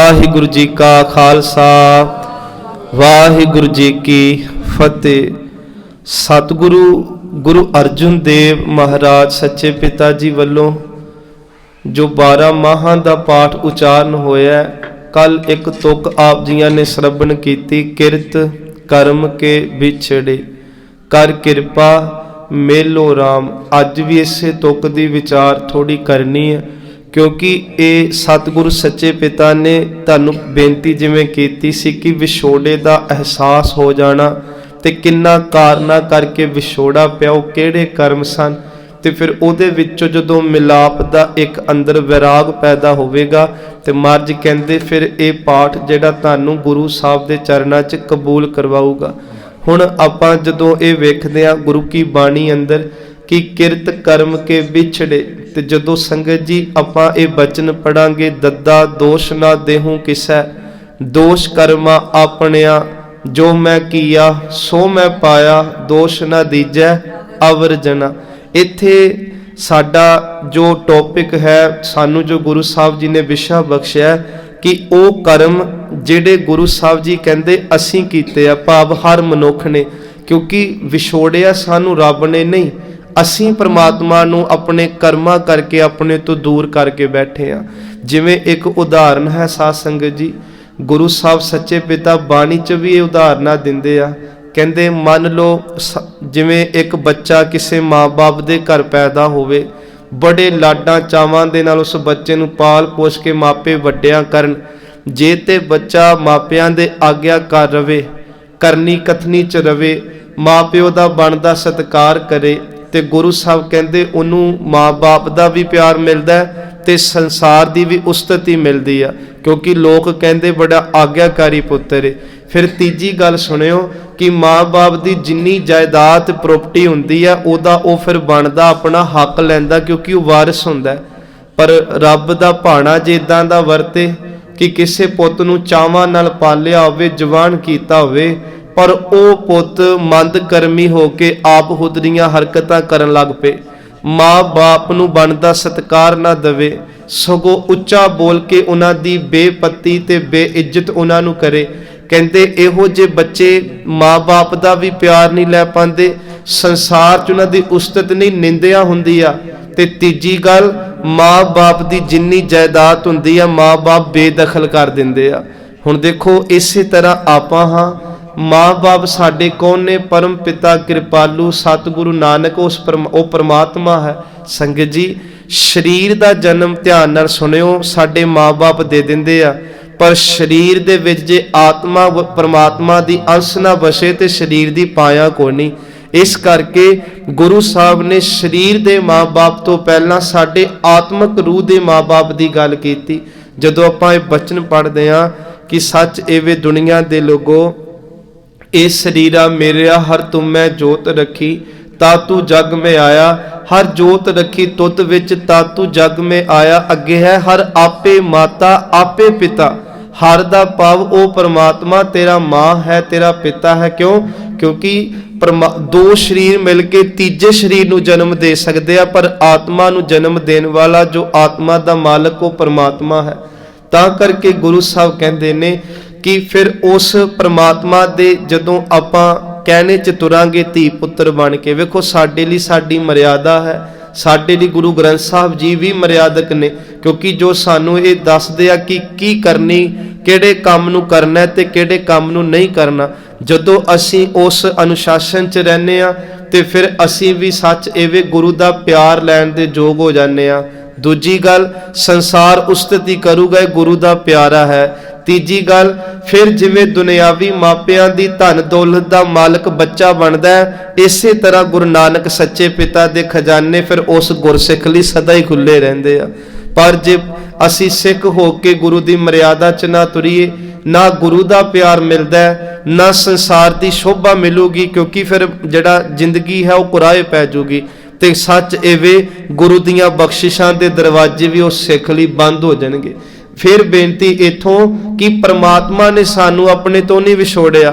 वाहिगुरु जी का खालसा वाहिगुरु जी की फतेह। सतगुरु गुरु अर्जुन देव महाराज सच्चे पिता जी वालों जो 12 माहां दा पाठ उचारण होया, कल एक तुक आप जियां ने श्रवण कीती, किरत कर्म के विछड़े कर किरपा मेलो राम। अज भी इसे तुक दी विचार थोड़ी करनी है, क्योंकि ये सतगुरु सच्चे पिता ने तुहानू बेनती जिवें कीती सी कि विछोड़े दा एहसास हो जाना ते किन्ना कारना करके विछोड़ा पिया, वो किहड़े कर्म सन, ते फिर उहदे विचों जदों मिलाप दा एक अंदर वैराग पैदा होवेगा ते महाराज कहंदे फिर ये पाठ जिहड़ा तुहानू गुरु साहब दे चरनां च कबूल करवाऊगा। हुण आपां जदों ये वेखदे हां गुरु की बाणी अंदर कि किरत कर्म के विछड़े, ते जदों संगत जी आपां ये बचन पढ़ांगे, दद्दा दोष ना देहूं किसै, दोष कर्मा आपणिया, जो मैं किया सो मैं पाया, दोष ना दीजै अवरजना। इत्थे साडा जो टॉपिक है, सानू जो गुरु साहब जी ने विशा बख्शिया कि वो कर्म जिहड़े गुरु साहब जी कहंदे असीं कीते आ, भाव हर मनुख ने, क्योंकि विछोड़िया सानू रब ने नहीं, असीं परमात्मा नू अपने कर्मा करके अपने तो दूर करके बैठे आ। जिवें एक उदाहरण है साध संगत जी, गुरु साहब सच्चे पिता बाणी च भी ये उदाहरणा दिंदे आ। कहंदे मन लो जिवें एक बच्चा किसी माँ बाप दे घर पैदा होवे, बड़े लाडां चावां दे नाल उस बच्चे नू पाल पोष के मापे वड्डियां करन, जे ते बच्चा मापियां दे आग्याकार रवे, करनी कथनी च रवे, माँ प्यो दा बनदा सत्कार करे, ते गुरु साहब कहंदे उन्हूं माँ बाप दा भी प्यार मिलदा है ते संसार दी भी उस्तति मिलदी आ, क्योंकि लोग कहंदे बड़ा आग्याकारी पुत्तर है। फिर तीजी गल सुनियो कि माँ बाप दी जिन्नी जायदाद प्रॉपर्टी हुंदी है ओदा ओ फिर बनदा अपना हक लैंदा, क्योंकि वो वारिस हुंदा है। पर रब दा भाणा जे इदां दा वरते कि किसी पुੱਤ ਨੂੰ ਚਾਵਾਂ ਨਾਲ ਪਾਲਿਆ ਹੋਵੇ, जवान कीता होवे, पर ਉਹ ਪੁੱਤ ਮੰਦ ਕਰਮੀ ਹੋ ਕੇ ਆਪ ਹੁਦਰੀਆਂ ਹਰਕਤਾਂ ਕਰਨ ਲੱਗ ਪਏ, ਮਾਂ ਬਾਪ ਨੂੰ ਬਣਦਾ ਸਤਿਕਾਰ ਨਾ ਦੇਵੇ, ਸਗੋਂ ਉੱਚਾ ਬੋਲ ਕੇ ਉਹਨਾਂ ਦੀ ਬੇਪੱਤੀ ਤੇ ਬੇਇੱਜ਼ਤ ਉਹਨਾਂ ਨੂੰ ਕਰੇ। ਕਹਿੰਦੇ ਇਹੋ ਜਿਹੇ ਬੱਚੇ ਮਾਂ ਬਾਪ ਦਾ ਵੀ ਪਿਆਰ ਨਹੀਂ ਲੈ ਪਾਉਂਦੇ, ਸੰਸਾਰ 'ਚ ਉਹਨਾਂ ਦੀ ਉਸਤਤ ਨਹੀਂ, ਨਿੰਦਿਆ ਹੁੰਦੀ ਆ। ਤੇ ਤੀਜੀ ਗੱਲ, ਮਾਂ ਬਾਪ ਦੀ ਜਿੰਨੀ ਜਾਇਦਾਦ ਹੁੰਦੀ ਆ ਮਾਂ ਬਾਪ ਬੇਦਖਲ ਕਰ ਦਿੰਦੇ ਆ। ਹੁਣ ਦੇਖੋ ਇਸੇ ਤਰ੍ਹਾਂ ਆਪਾਂ ਹਾਂ, माँ बाप साडे कौन ने? परम पिता कृपालू सतगुरु नानक वो परमात्मा है। संगत जी शरीर दा जन्म ध्यान नाल सुनियो, साडे माँ बाप दे दिंदे आ, पर शरीर दे विच जे आत्मा परमात्मा दी अंश ना बसे ते शरीर दी पाया कोई नहीं। इस करके गुरु साहब ने शरीर दे माँ बाप तो पहला साडे आत्मक रूह दे माँ बाप दी गल कीती। जदों आपां इह बचन पढ़दे आ कि सच एवे दुनिया दे लोगो, ए शरीरा मेरा हर तुम मैं जोत रखी तातू जग में आया, हर जोत रखी तुत विच तातू जग में आया। अगे है हर आपे माता आपे पिता, हर दा भाव ओ परमात्मा तेरा माँ है तेरा पिता है। क्यों? क्योंकि दो शरीर मिल के तीजे शरीर नू जन्म दे सकते हैं, पर आत्मा नू जन्म देने वाला जो आत्मा दा मालक वो परमात्मा है। तां करके गुरु साहब कहते ने कि फिर उस परमात्मा दे जदों आपां कहने च तुरांगे धी पुत्र बन के, वेखो साडे लई साडी मर्यादा है, साडे लई गुरु ग्रंथ साहब जी भी मर्यादक ने, क्योंकि जो सानू ये दसदे आ कि की करनी, किहड़े काम नू करना ते किहड़े काम नू नहीं करना। जदों असीं उस अनुशासन च रहने आ ते फिर असीं भी सच एवे गुरु दा प्यार लैण दे योग हो जाने आ। दूजी गल, संसार उस्तति करूगा गुरु दा प्यारा है। तीजी गल, फिर जिवें दुनियावी मापियां दी धन दौलत दा मालक बच्चा बनदा है, इसे तरह गुरु नानक सच्चे पिता दे खजाने फिर उस गुरसिख लई सदा ही खुले रहिंदे आ। पर जे असी सिख हो के गुरु दी मर्यादा च ना तुरीए, ना गुरु दा प्यार मिलदा है, ना संसार दी शोभा मिलूगी, क्योंकि फिर जिहड़ा जिंदगी है वो कुराए पै जूगी। ते सच एवे गुरु दियां बख्शिशां दे दरवाजे भी उस सिख लई बंद हो जाणगे। फिर बेनती इथों कि परमात्मा ने सानू अपने तो नहीं विछोड़िया।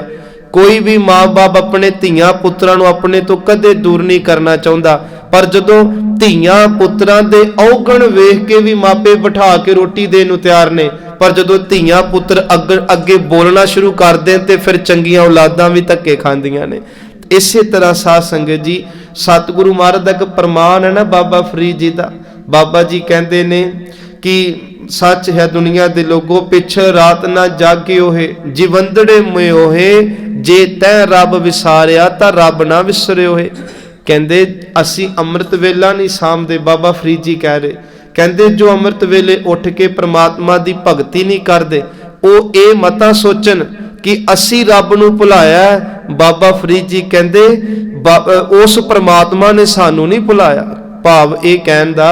कोई भी माँ बाप अपने धीआं पुत्रां नूं अपने तो कदे दूर नहीं करना चाहुंदा, पर जदों धीआं पुत्रां दे औगण वेख के भी मापे बिठा के रोटी देण नूं तैयार ने, पर जदों धीआं पुत्र अगे बोलना शुरू कर दें तो फिर चंगियां औलादां भी धक्के खांदियां ने। इसे तरह साध संगत जी सतगुरु महाराज का एक प्रमाण है ना बाबा फरीद जी का। बाबा जी कहते ने कि सच है दुनिया दे लोगों, पिछ रात ना जागियो है, जीवंदड़े मोयो है, जे तै रब विसारिया तां रब ना विसरियो है। कहते असी अमृत वेला नहीं सामदे, बाबा फरीद जी कह रहे, कहते जो अमृत वेले उठ के परमात्मा की भगती नहीं करते वो ये मता सोचन कि असी रब नूं भुलाया। बाबा फरीद जी कहते उस परमात्मा ने सानू नहीं भुलाया। भाव ये कहन दा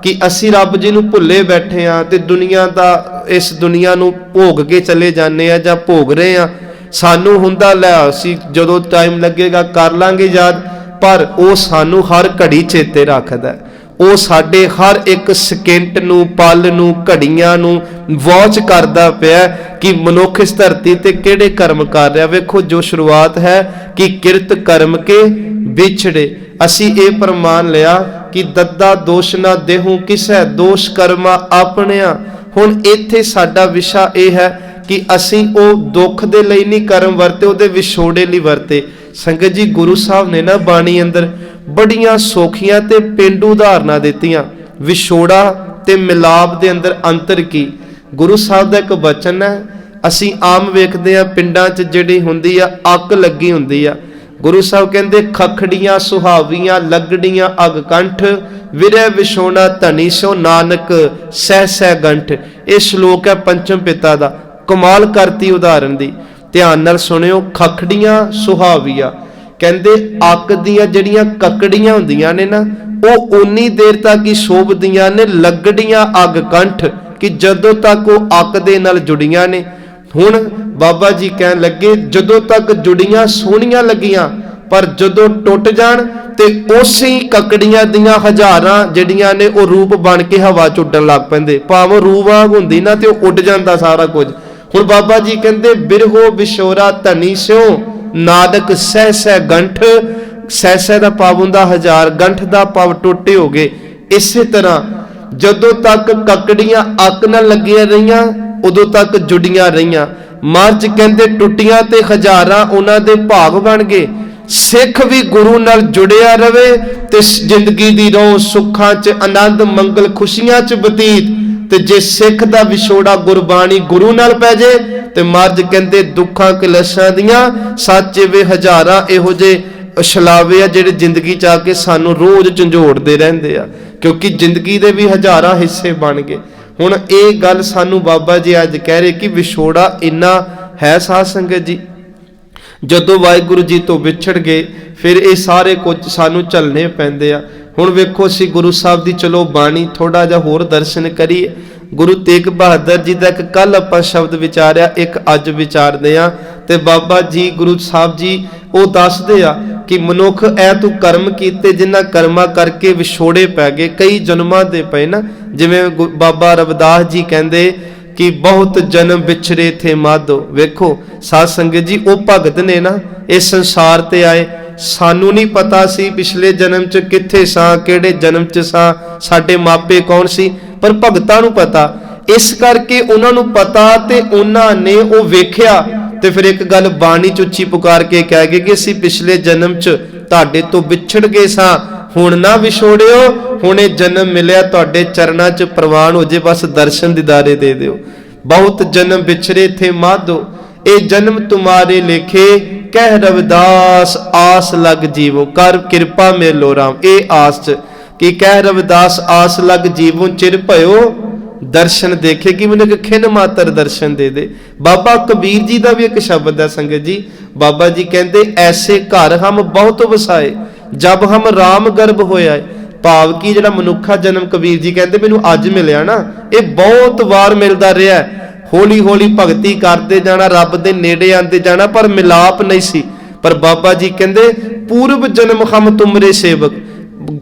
कि असी रब जी नूं भुले बैठे हाँ ते दुनिया दा इस दुनिया नूं भोग के चले जाने आ जां भोग रहे हैं। सानू हुंदा लै असी जदों टाइम लगेगा कर लांगे याद, पर वो सानू हर घड़ी चेते रखदा है। वो साडे हर एक सकेंट नूं पल नूं घड़ियां नूं वॉच करदा पिया कि मनुख इस धरती ते किहड़े कर्म कर रहा। वेखो जो शुरुआत है कि किरत कर्म के बिछड़े, असी ये प्रमाण लिया कि दद्दा दोष ना देहूं किसै, दोष कर्मा अपनिया। हुण इत्थे साडा विशा यह है कि असी वो दुख दे लई नहीं कर्म वरते, उहदे विछोड़े लई वरते। संगत जी गुरु साहब ने ना बाणी अंदर बड़ियां सौखियां ते पेंडू उदाहरणां दित्तियां विछोड़ा ते मिलाप दे अंदर अंतर की। गुरु साहब दा एक वचन है, असी आम वेखदे आ पिंडां च जिहड़ी हुंदी आ अग लगी हुंदी आ। गुरु साहब कहंदे खखड़ियां सुहावियां लगड़ियां अग कंठ, विरह विछोड़ा धनी सो नानक सह सह गंठ। ये श्लोक है पंचम पिता दा, कमाल करती उदाहरण दी। ध्यान नाल सुनियो, खखड़ियां सुहाविया कहंदे अग दियां जड़ियां ककड़ियां हुंदियां ने ना वो उन्नी देर तक ही शोभदियां ने, लगड़ियां अग कंठ कि जदों तक वो अग दे नाल जुड़ियां ने। हुण बाबा जी कहन लगे जदों तक जुड़ियां सोहणियां लगियां, पर जदों टुट जाण ते उसे ही ककड़ियां दियां हज़ारां जड़ियां ने वो रूप बन के हवा च उड्डण लग पैंदे। भावें रूह वांग हुंदी ना ते उड़ जांदा सारा कुछ। हुण बाबा जी कहंदे बिरहो विछोरा धनी स्यों नानक सह सह गंठ। सह सह दा भाव हुंदा हजार, गंठ दा भाव टोटे हो गए। इसे तरह जदों तक ककड़ियां अग नाल लगियां रहियां उदों तक जुड़ियां रहियां। मर्ज कहंदे टुटियां ते हजारां उन्हां दे भाग बन गए। सिख भी गुरु नाल जुड़िया रवे ते जिंदगी दी रोह सुखां च आनंद मंगल खुशियां च बतीत। ते जे सिख दा विछोड़ा गुरबाणी गुरु नाल पै जाए ते मर्ज कहंदे दुखां कलेशां दियां सच वे हजारां इहो जे छलावे आ जिहड़े जिंदगी च आके सानू रोज झंझोड़दे रहिंदे आ, क्योंकि जिंदगी दे भी हजारां हिस्से बन गए। हुण ये गल सानू बाबा जी अज कह रहे कि विछोड़ा इन्ना है। साध संगत जी जदों वाहिगुरू जी तो विछड़ गए फिर ये सारे कुछ सानू झलने पैंदे आ। हुण वेखो असीं गुरु साहब दी चलो बाणी थोड़ा जिहा होर दर्शन करिए। गुरु तेग बहादुर जी दा एक कल आपां शब्द विचारिया, एक अज विचारदे आ ते बाबा जी गुरु साहब जी वो दसदे आ कि मनुख ऐ तू कर्म कीते जिन्हां कर्मां करके विछोड़े पै गए, कई जन्मां दे पए ना। जिवें बाबा रविदास जी कहंदे कि बहुत जन्म बिछड़े थे माधो। वेखो साध संगत जी वो भगत ने ना इस संसार ते आए, सानू नहीं पता सी पिछले जन्म च किथे सां, किहड़े जन्म च सां, साडे मापे कौन सी, पर भगतां नूं पता। इस करके उन्हां नूं पता ते उन्हां ने वो वेख्या ते फिर एक गल बाणी च उच्ची पुकार के कह गए कि असीं पिछले जन्म च तुहाडे तो विछड़ गए सां, हुण ना विछोड़ियो, हुणे जन्म मिलिया तुहाडे चरणां च प्रवान हो जे, बस दर्शन दीदारे दे दिओ। बहुत जन्म बिछड़े थे माधो, ए जन्म तुम्हारे लेखे, कह रविदास आस लग जीवो, कर कृपा मेलो राम। ए आस च कि कह रविदास आस लग जीवो, चिर भयो दर्शन देखे कि मैंने एक खिन मात्र दर्शन दे दे। बाबा कबीर जी का भी एक शब्द है संगत जी। बाबा जी कहते ऐसे घर हम बहुत वसाए जब हम राम गर्भ होया। भाव की जिहड़ा मनुखा जन्म कबीर जी कहते मैनू अज मिलिया ना, ये बहुत वार मिलता रहा। हौली हौली भगती करते जाना, रब दे नेड़े आते जाना, पर मिलाप नहीं सी। पर बाबा जी कहते पूर्व जन्म हम तुमरे सेवक।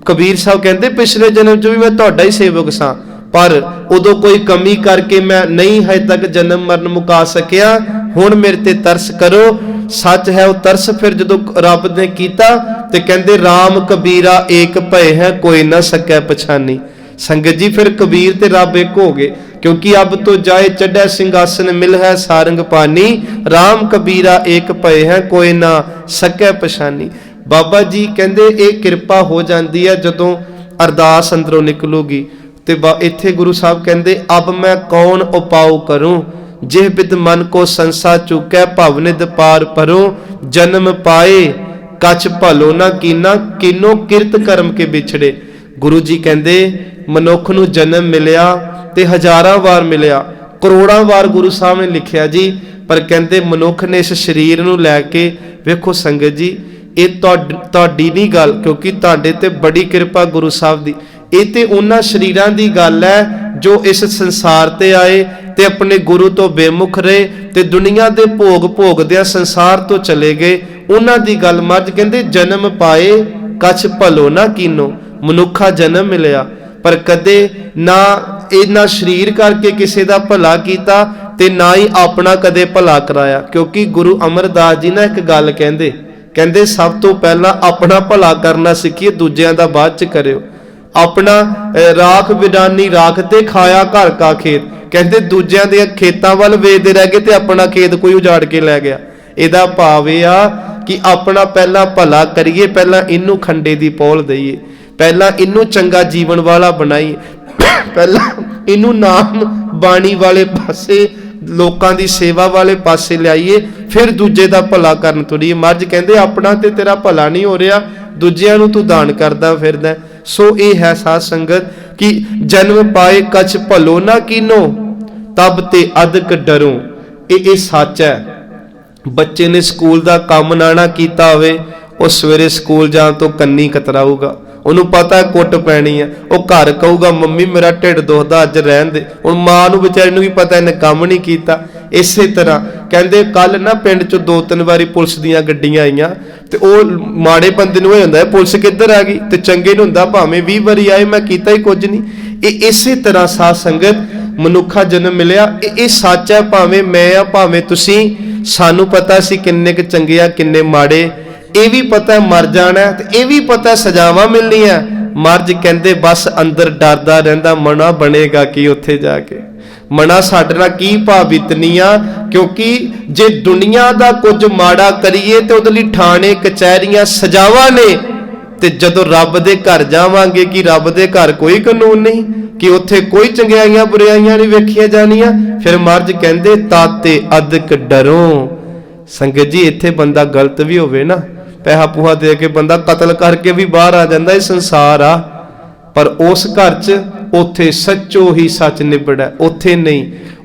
कबीर साहब कहते पिछले जन्म च भी मैं तुहाडा ही सेवक सां, पर उदों कोई कमी करके मैं नहीं है तक जन्म मरण मुका सकिया। हुण मेरे ते तरस करो। सच है वो तरस फिर जदों रब ने कीता ते कहंदे राम कबीरा एक भय है कोई ना सकै पछानी। संगत जी फिर कबीर ते रब एक हो गए। क्योंकि अब तो जाए चढ़ै सिंहासन मिल है सारंग पानी, राम कबीरा एक भय है कोई ना सकै पछानी। बाबा जी कहते ये किरपा हो जाती है जदों अरदास अंदरों निकलूगी। ते इत्थे गुरु साहब कहते अब मैं कौन उपाउ करूं, जिह बिद मन को संसा चुकै भवनिद पार परूं, जन्म पाए कछ भलो ना कीना, किनो किरत कर्म के बिछड़े। गुरु जी कहते मनुख नूं जन्म मिलिया ते हजारां वार मिलिया, करोड़ां वार गुरु साहब ने लिखिया जी, पर कहते मनुख ने इस शरीर नूं लैके वेखो संगत जी ये तुहाडी नहीं गल, क्योंकि तुहाडे ते बड़ी किरपा गुरु साहब दी। ये ते उन्हां शरीरां दी गल है जो इस संसार ते आए ते अपने गुरु तो बेमुख रहे ते दुनिया दे भोग भोगदियां संसार तो चले गए। उन्हां दी गल महाराज कहंदे जन्म पाए कछ भलो ना कीनो, मनुखा जन्म मिलिया पर कदे ना इन्ना शरीर करके किसी दा भला कीता ते ना ही अपना कदे भला कराया। क्योंकि गुरु अमरदास जी ना एक गल कहंदे सब तो पहला अपना भला करना सीखिए, दूजियां दा बाद च करियो। अपना राख बिडानी राख ते खाया घर का खेत, कहते दूजियां दे खेतां वल वेखदे रह गए ते अपना खेत कोई उजाड़ के लै गया। इहदा भाव यह आ कि अपना पहला भला करिए, पहला इनू खंडे दी पौल दईए, पहला इनू चंगा जीवन वाला बनाइए, पहला इनू नाम बाणी वाले पासे लोकां दी सेवा वाले पासे लियाइए, फिर दूजे दा भला करन तुरीए। महाराज कहंदे अपना ते तेरा भला नहीं हो रहा, दूजियां नू तू दान करदा फिरदा। सो ये है साध संगत कि जन्म पाए कछ भलो ना कीनो, तब ते अदक डरो। ये सच है। बच्चे ने स्कूल का काम ना किया होवे, वो सवेरे स्कूल जान तो कन्नी कतराऊगा, उन्होंने पता है कुट पैनी है, वो घर कहूगा मम्मी मेरा ढिड दुखदा अज रहन दे। हुण मां नूं बेचारी नूं भी पता इन्हें काम नहीं किया। इसे तरह कहते कल ना पिंड चो 2-3 बारी पुलिस दीयां गड्डियां आईयां ते ओह माड़े बंदे नूं होया हुंदा पुलिस किधर आ गई, ते चंगे नूं हुंदा भावें 20 बारी आए मैं कीता ही कुछ नहीं। इसे तरह साध संगत मनुखा जन्म मिलिया, ये सच है। भावें मैं आ भावें तुसीं, सानू पता सी किन्ने क चंगे आ किन्ने माड़े, ये भी पता है मर जाना है, ते ये भी पता है सजावां मिलनी है। महाराज कहंदे बस अंदर डरदा रहिंदा मना बनेगा कि उत्थे जाके मना साडे नाल की भावितनिया। क्योंकि जे दुनिया दा कुछ माड़ा करिए तो उहदे लई ठाणे कचहरियां सजावां ने, ते जदों रब दे घर जावांगे कि रब दे घर कोई कानून नहीं, कि उत्थे कोई चंगियाइयां बुराइयां नहीं वेखियां जानियां। फिर महाराज कहंदे ताते अदक डरो। संगत जी इत्थे बंदा गलत भी होवे ना, पैसा पूहा दे के बंदा कतल करके भी बाहर आ जाता, संसार आ, पर उस घर च उथे सच्चो ही सच निबड़ा, उथे नहीं,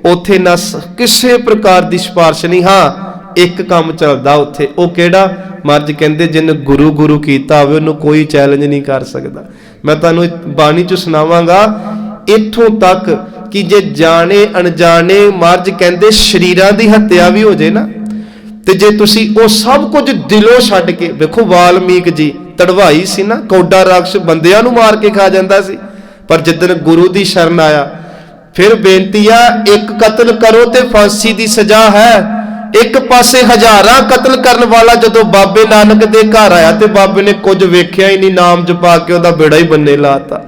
उथे ना किसी प्रकार की सिफारिश नहीं। हाँ एक काम चलता उथे, वो केड़ा? महाराज कहते जिन गुरु गुरु किया होवे उन्होंने कोई चैलेंज नहीं कर सकता। मैं तुहानू बाणी च सुनावांगा इत्थों तक कि जे जाने अनजाने महाराज कहते शरीरां दी हत्या भी हो जाए ना, ते जे तुसी वो सब कुछ दिलों छड्ड के वेखो, वाल्मीक जी तड़वाई सी ना, कौडा राक्षस बंदियां नूं मार के खा जांदा सी, पर जिद्दन गुरु दी शरण आया फिर बेनती आ एक कतल करो ते फांसी दी सजा है। एक पासे हजारां कतल करन वाला जदों बाबे नानक दे घर आया ते बाबे ने कुछ वेख्या ही नहीं, नाम जपा के उहदा बेड़ा ही बन्ने लाता।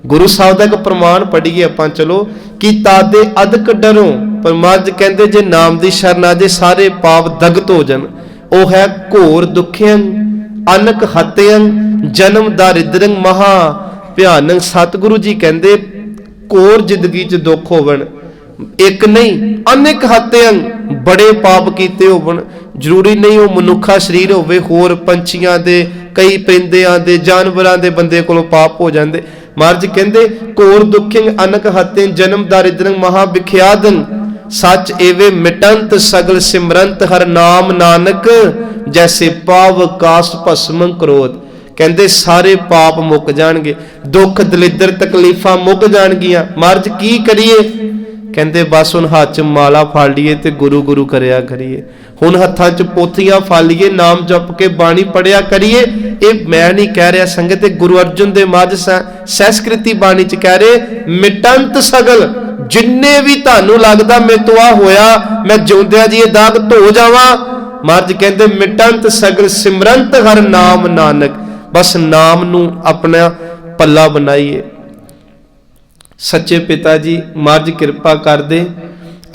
गुरु साहब दा एक प्रमाण पढ़िए आपां चलो कि तादे अदक डरो। पर महाराज कहंदे जे नाम दी शरण आ जे सारे पाप दगत हो जान। ओ है घोर दुखियं अनक हत्यं जन्म दारिद्रं महा भयानक। सतगुरु जी कहंदे घोर जिंदगी च दुख होवन, एक नहीं अनेक हत्यं बड़े पाप कीते होवन। जरूरी नहीं वो मनुखा शरीर होवे, होर पंछियां दे कई परिंदियां दे जानवरां दे बंदे कोलों पाप हो जांदे। महाराज कहंदे घोर दुखियं अनक हत्यं जन्म दारिद्रं महा विख्यादं सच एवे मिटंत सगल सिमरंत हर नाम नानक जैसे पाव कास भस्म क्रोध। कहंदे सारे पाप मुक जाणगे, दुख दलिद्र तकलीफां मुक जाणगियां। महाराज की करिए? कहंदे बस हुण हाथ च माला फड़ लीए ते गुरु गुरु करया करिए। हुण हत्थां च पोथियां फड़ लीए, नाम जप के बाणी पढ़िया करिए। ये मैं नहीं कह रहा संगत, गुरु अर्जुन देव महाराज सहस्कृति बाणी च कह रहे मिटंत सगल, जिन्ने भी तुहानू लगदा मैं तो आ होया मैं जिउंदियां जी दाग धो जावां। महाराज कहंदे मिटंत सगल सिमरंत हर नाम नानक। बस नाम नू अपना पल्ला बनाइए। सच्चे पिता जी महाराज कृपा कर दे।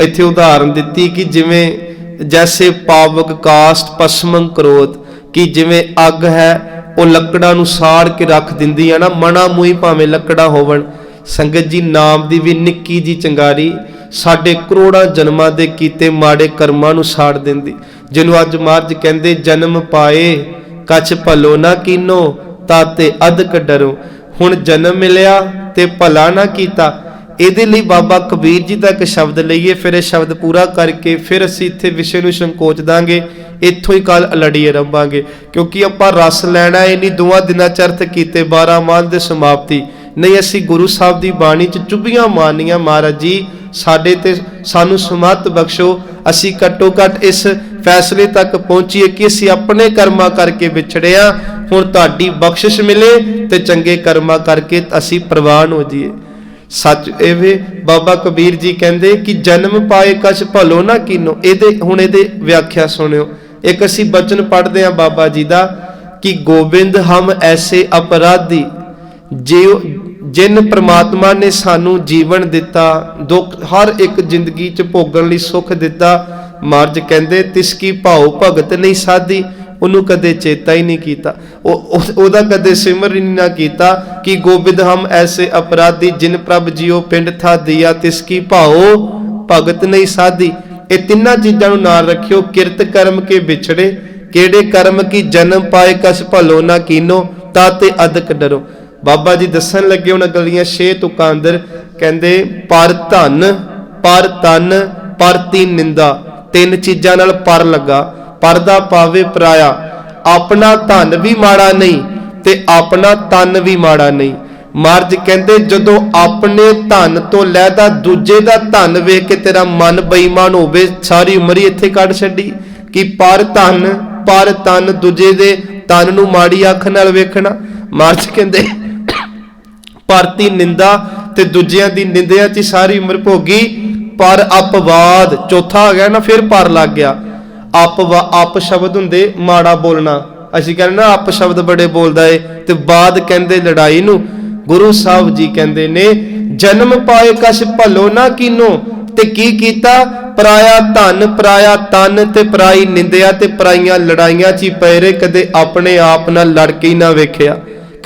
इत्थे उदाहरण दिती कि जिवें जैसे पावक कास्ट पशमन क्रोध, कि जिवें अग है वो लकड़ां नूं साड़ के रख दिंदी है ना, मना मूही भावें लकड़ां होवन। संगत जी नाम दी भी निक्की जी चंगारी साडे करोड़ां जन्मां दे कीते माड़े कर्मां नूं साड़ दिंदी। जिन्हों अज महाराज कहंदे जन्म पाए कछ भलो ना कीनो ताते अधक डरो। हुण जन्म मिलिया ते भला ना कीता। ਇਹਦੇ ਲਈ बाबा कबीर जी का एक शब्द लईए, फिर यह शब्द पूरा करके फिर असीं इत्थे विषय नूं संकोच दांगे। इत्थों ही कल लड़ी आरंभांगे, क्योंकि आपां रस लैणा है नहीं दोवां दिनां च अर्थ कीते 12 माह दे समाप्ति नहीं। असीं गुरु साहब की बाणी च चुभियां मारनियां। महाराज जी साडे ते सानू समर्थ बख्शो, असीं घट्टो घट इस फैसले तक पहुंचीए कि असीं अपने कर्मां करके विछड़े आ, हुण तुहाडी बख्शिश मिले ते चंगे कर्मां करके असीं प्रवान हो जाइए। सच एवे बाबा कबीर जी कहंदे कि जन्म पाए कछ भलो ना कीनो। इहदे हुण इहदे व्याख्या सुनियो। एक असीं बचन पढ़दे हां बाबा जी दा कि गोबिंद हम ऐसे अपराधी जो जिन परमात्मा ने सानू जीवन दिता, दुख हर एक जिंदगी च भोगण लई सुख दिता। महाराज कहंदे तिसकी भाव भगत नहीं साधी, उन्होंने कदे चेता ही नहीं किया, ओदा कदे सिमर ही ना किया कि गोबिंद हम ऐसे अपराधी जिन प्रभ जियो पिंड था दिया तिसकी भाव भगत नहीं साधी। ये तिन्ना चीज़ों को नाल रखियो। किरत कर्म के बिछड़े केड़े कर्म की जन्म पाए कछ भलो ना कीनो ताते अधक डरो। बाबा जी दसन लगे उन्हें गलियां 6 तुकां अंदर कहंदे पर धन पर तन परती निंदा। 3 चीज़ां नाल पर लगा। परदा पावे पराया, अपना धन भी माड़ा नहीं ते अपना तन भी माड़ा नहीं। महाराज कहंदे जदों अपने धन तो लैदा दूजे दा धन वेख के तेरा मन बेईमान होवे, सारी उम्र ही इत्थे कढ छड्डी कि पर धन पर तन दूजे दे तन नूं माड़ी अख नाल वेखना। महाराज कहंदे परती निंदा ते दूजियां दी निंदिया च सारी उम्र भोगी। पर अपवाद चौथा आ गया ना, फिर पर लग गया। अप शब्द हुंदे माड़ा बोलना, असीं कहने ना अप शब्द बड़े बोलदा है, ते बाद कहंदे लड़ाई नूं। गुरु साहब जी कहंदे ने जन्म पाए कछ भलो ना कीनो ते की कीता पराया धन पराया तन ते पराई निंदिया ते पराइयां लड़ाइयां च पए रहे। कदे अपने आप नाल लड़ के ही ना वेखिया,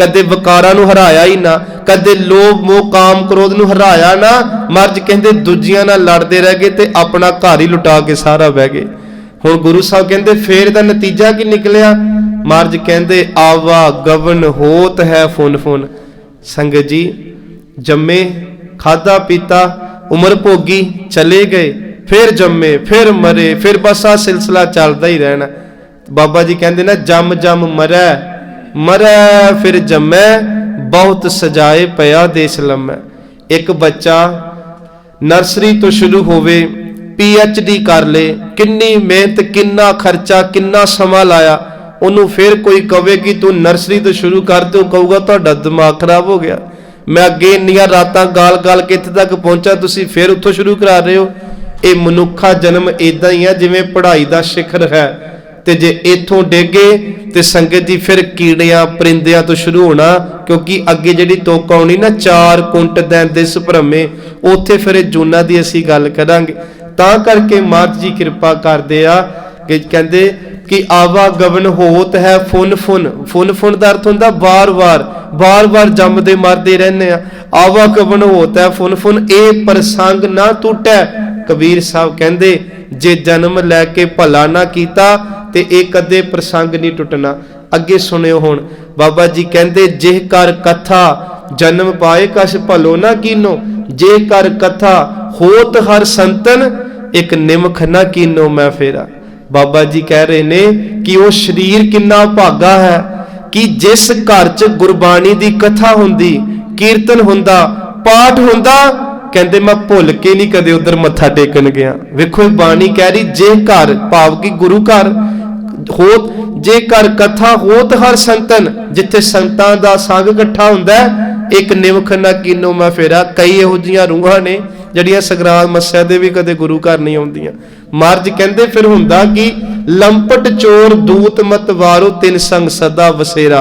कदे वकारां नूं हराया ही ना, कदे लोभ मोह काम क्रोध नूं हराया ना। महाराज कहंदे दूजियां नाल लड़दे रह गए ते अपना घर ही लुटा के सारा बह गए। हुण गुरु साहब कहंदे फेर दा नतीजा की निकलिया। महाराज कहंदे आवा गवन होत है फुन फुन। संगत जी जम्मे खादा पीता उम्र भोगी चले गए, फिर जम्मे फिर मरे, फिर बस आ सिलसिला चलदा ही रहना। बाबा जी कहंदे ना जम जम मरै मरै फिर जम्मै बहुत सजाए पया देश लम्मै। एक बच्चा नर्सरी तो शुरू होवे PhD कर ले, किन्नी मेहनत किन्ना खर्चा किन्ना समा लाया, उन्होंने फिर कोई कहे कि तू नर्सरी तो शुरू कर, तो कहूगा तुहाडा दिमाग खराब हो गया, मैं अगे इन्नियां रातां गाल गाल के इत्थे तक पहुंचा, तुसीं फिर उत्थों शुरू करा रहे हो। ये मनुखा जन्म इदां ही है जिवें पढ़ाई दा शिखर है, ते जे इथों डिगे ते संगत जी फिर कीड़ियां परिंदियां तो शुरू होना, क्योंकि अगे जिहड़ी तुक आउणी ना 4 कुंट दैन दिस भरमे, उत्थे फिर जूना दी असीं गल करांगे। तां करके महाराज जी कृपा करदे आ कि कहंदे कि आवा गवन होत है फुन फुन। फुन फुन दा अर्थ हुंदा बार बार बार बार जमदे मरदे रहने आ। आवा गवन होत है फुन फुन, ए प्रसंग ना टूटै। कबीर साहब कहंदे जे जन्म लैके भला ना कीता ते ए कदे प्रसंग नहीं टुटना। अगे सुनियो हुण बाबा जी कहंदे जे कर कथा जन्म पाए कछ भलो ना कीनो, जे कर कथा होत हर संतन एक निमख ना कीनो मैं फेरा। बाबा जी कह रहे ने कि वो शरीर किन्ना भागा है कि जिस घर च गुरबाणी दी कथा हुंदी, कीर्तन हुंदा, पाठ हुंदा, कहंदे मैं भुल के नहीं कदे उधर मत्था टेकन गया। वेखो बाणी कह रही जे घर भाव की गुरु घर होत, जे घर कथा होत हर संतन, जिथे संतां दा संग इकट्ठा हुंदा एक निमख ना कीनो मैं फेरा। कई इहो जिहियां रूहां ने जड़ियां सगराद मस्या दे भी कदे गुरु घर नहीं आउंदियां। महाराज कहंदे फिर हुंदा कि लंपट चोर दूत मत वारो तिन संग सदा वसेरा।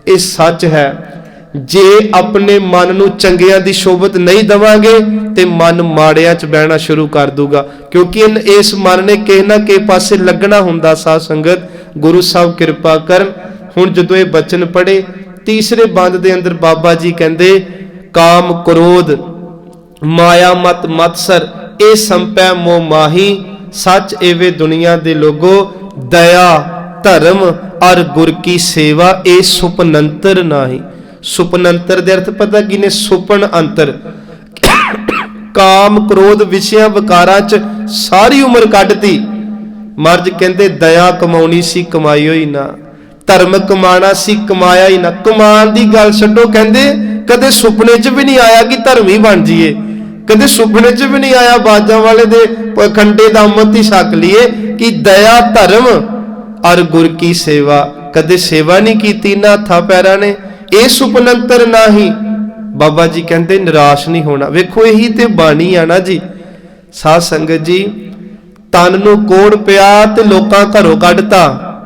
ये सच है जे अपने मन नूं चंगियां दी शोभत नहीं दवांगे ते मन माड़ियां च बहना शुरू कर दूगा, क्योंकि इस मन ने किसी ना किसी पासे लगना हुंदा। साध संगत गुरु साहब कृपा करन। हुण जदों ये बचन पढ़े तीसरे बंद दे अंदर बाबा जी कहंदे काम क्रोध माया मत मत्सर ए संपै मोह माही, सच एवे दुनिया दे लोगो दया धर्म और गुर की सेवा ए सुपनंतर नाही। सुपनंतर दे अर्थ पता की ने? सुपन अंतर। काम क्रोध विषयां विकारां च सारी उम्र कढ़ती। महाराज कहंदे दया कमाउणी सी कमाई होई ना, धर्म कमाना सी कमाया ही ना। कमान दी गल छड्डो, कहंदे कदे सुपने च भी नहीं आया कि धर्मी बन जाइए, कदे सुपने च भी नहीं आया बाजां वाले दे खंडे दा अमृत ही छक लीए कि दया धर्म और गुर की सेवा। कदे सेवा नहीं की ना हत्थां पैरां ने, ਇਹ ਸੁਪਨੰਤਰ नाही। बाबा जी कहते निराश नहीं होना। वेखो यही ते बाणी आ ना जी। साध संगत जी तन नूं कोड़ पिया ते लोकां घरों कढ़ता,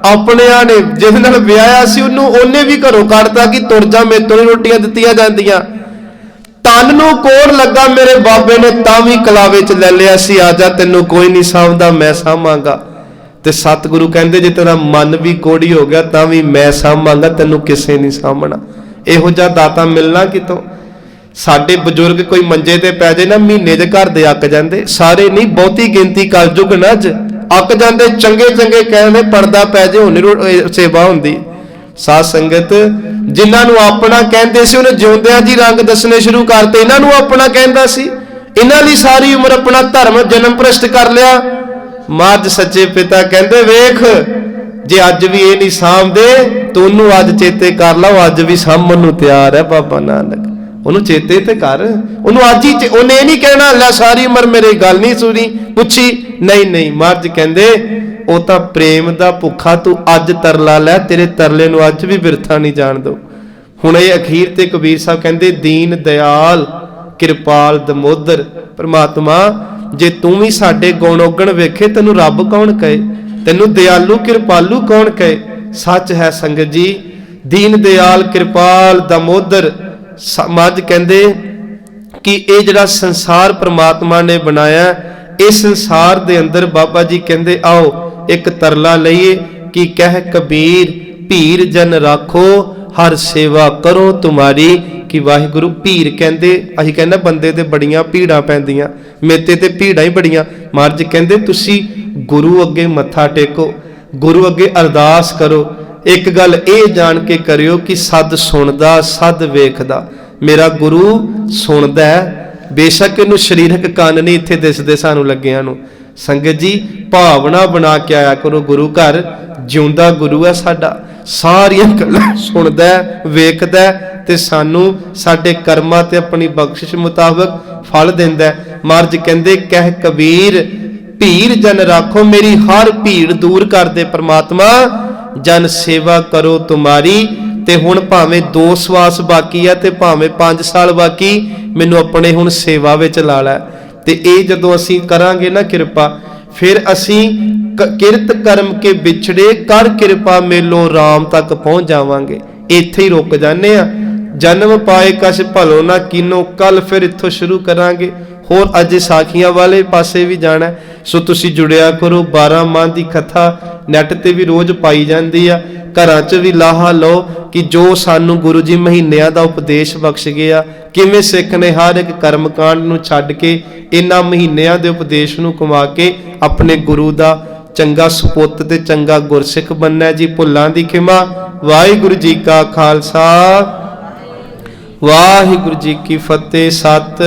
अपनिਆਂ ने जिस नाल विआहिਆ सी ਉਹਨੇ भी घरों कढ़ता कि तुर जा मेरे ਤੋਂ रोटियां दित्तियां जांदियां। तन नूं कोड़ लगा मेरे बाबे ने तां भी कलावे च ले लिया सी, आ जा तैनूं कोई नहीं साਂਭਦਾ मैं साਂਭਾਂਗਾ। ते सतगुरु कहते जे तेरा मन भी कोड़ी हो गया तां भी मैं साਂਭਾਂਗਾ, तैनूं किसे नहीं साਂਭਣਾ। ਇਹੋ ਜਿਹਾ दाता मिलना कितों? साडे बजुर्ग कोई मंजे ते पै जाए ना महीने च घर दे अक जांदे, सारे नहीं बहुती गिनती कलयुग ना अज अक जांदे। चंगे चंगे कहने पर्दा पै जाए हुण सेवा हुंदी। साध संगत जिन्हां नूं अपना कहंदे सी उन्हें जिउंदियां जी रंग दसने शुरू करते। इन्हां नूं अपना कहंदा सी, इन्हां लई सारी उम्र अपना धर्म जन्म भ्रष्ट कर लिया। महाराज सच्चे पिता कहते वेख जे अज भी ये नहीं सामदे तो उन्होंने अज चेते कर लो, अज भी सामन नूं तैयार है बाबा नानक। उन्होंने चेते ते कर, उन्होंने अज ही उन्हें नहीं कहना लै सारी उम्र मेरी गल नहीं सुनी पुछी, नहीं नहीं। महाराज कहते वो तो प्रेम दा भुखा, तू अज तरला लै, तेरे तरले नूं अज भी बिरथा नहीं जान दो। हुण ये अखीर ते कबीर साहब कहते दीन दयाल कृपाल दमोदर परमात्मा जे तू भी साडे गुण औगण वेखे तैनूं रब कौन कहे, तैनूं दयालु कृपालु कौन कहे। सच है संगत जी, दीन दयाल कृपाल दामोदर। महाराज कहंदे कि ये जिहड़ा संसार परमात्मा ने बनाया, इस संसार दे अंदर बाबा जी कहंदे आओ एक तरला लईए कि कह कबीर भीर जन राखो हर सेवा करो तुम्हारी। कि वाहिगुरु भीर कहंदे असीं कहने बंदे ते बड़ियां भीड़ां पैंदियां, मेते ते भीड़ां ही बड़ियां। महाराज कहंदे तुसी गुरु अगे मत्था टेको, गुरु अगे अरदास करो। एक गल ये जान के करियो कि सद सुनदा सद वेखदा। मेरा गुरु सुनदा है, बेशक इनू शरीरक कान नहीं इत्थे दिसदे सानू लग्गियां नू। संगत जी भावना बना के आया करो गुरु घर, जिउंदा गुरु है साडा, सारियां गल्लां सुनदा वेखदा ते सानू साडे कर्मां ते अपनी बख्शिश मुताबक फल दिंदा है। महाराज कहंदे कह कबीर भीड़ जन राखो, मेरी हर भीड़ दूर कर दे परमात्मा, जन सेवा करो तुम्हारी। ते हुण भावें 2 सवास बाकी है ते भावें 5 साल बाकी, मैनू अपने हुण सेवा विच ला लै। ते ये जदों असीं करांगे ना कृपा, फिर असीं किरत कर्म के बिछड़े कर कृपा मेलो राम तक पहुंच जावांगे। इत्थे ही रुक जाने आ। जन्म पाए कछ भलो ना कीनो, कल फिर इत्थों शुरू करांगे। होर अज साखियां वाले पासे भी जाना है, सो तुसी जुड़िया करो। 12 माह की कथा नैट ते भी रोज पाई जाती है, घरां च भी लाहा लो कि जो सानू गुरु जी महीनिਆਂ ਦਾ उपदेश बख्श गया, किवें सिख ने हर एक कर्म कांड नूं छड्ड के इन्हां महीनिਆਂ ਦੇ उपदेश नूं कमा के अपने गुरु दा चंगा सपुੱਤ ते चंगा गुरसिख बनना जी। भुल्लां दी खिमा। वाहिगुरु जी का खालसा वाहिगुरु जी की फतेह। सत